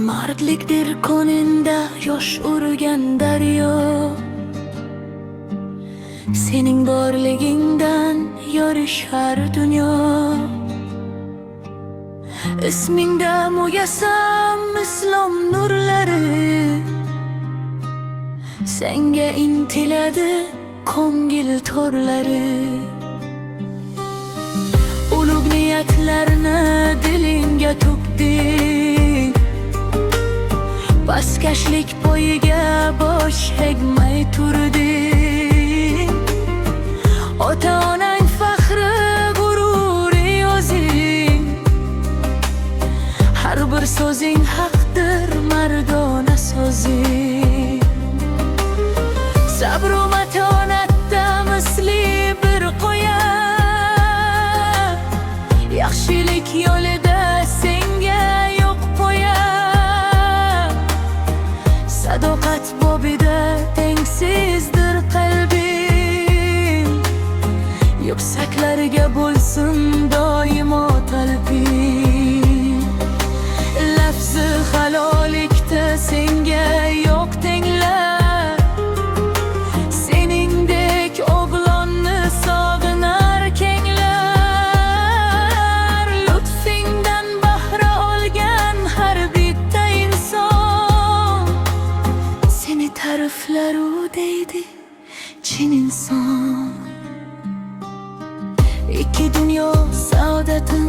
Mardlikdir qo'ninda yosh urgan daryo. Sening borligingdan yorishar dunyo. Ismingda mujassam islom nurlari, senga intiladi ko'ngil to'rlari. Ulug' niyatlarni dilingga to'kding, pastkashlik poyiga bosh egmay turding. Ota-onang faxri g'ururi o'zing, har bir so'zing haqdir mardona so'zing. Sabr va matonatda misli bir qo'ya, yaxshilik yo'lida senga yo'q poya. Sadoqat bobida tengsizdir qalbing, yuksaklarga bo'lsin doimo talbing. Lafzi halolikda senga yo'q tenglar, seningdek o'g'lonni sog'inar kenglar. Lutfingdan bahra olgan har bitta inson seni ta'riflaru deydi chin inson. Ikki dunyo saodatin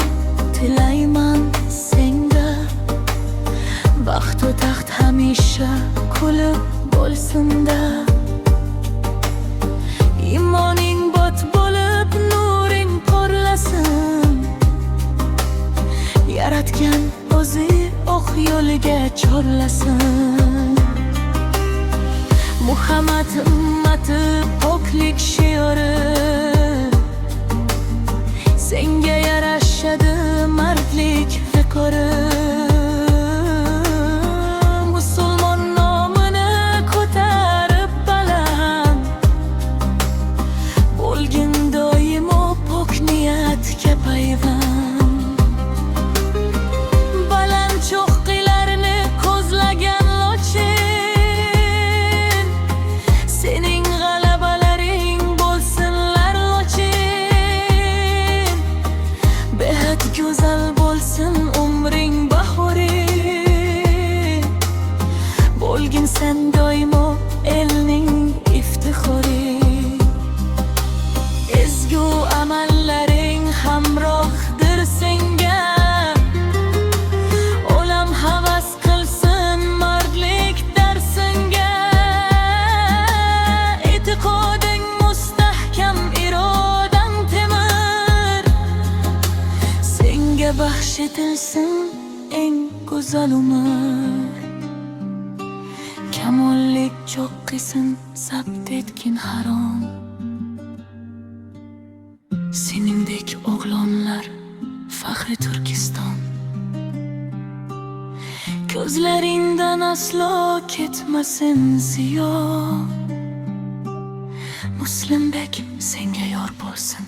tilayman senga, baxt va taxt hamisha kulib bo'lsin-da. Imoning bot bo'lib nuring porlasin, yaratgan o'zi oq yo'liga chorlasin. Muhammad ummati poklik shiori, senga yarashadi mardlik viqori. Musulmon nomini ko'tarib baland, bo'lgin doimo pok niyatga payvand. Baland cho'qqilarni ko'zlagan lochin, sening g'alabalaring bo'lsinlar lochin. Behad go'zal bo'lsin umring bahoring, bo'lgin sen doimo elning iftixori. Ezgu amallaring hamrohdir senga, olam havas qilsin mardlik darsinga. E'tiqoding mustahkam, irodang temir, senga baxsh etilsin eng go'zal umr. Kamollik cho'qqisin zabt etgin harom, seningdek o'g'lonlar faxri Turkiston. Ko'zlaringdan aslo ketmasin ziyo, Muslimbek senga yor bo'lsin.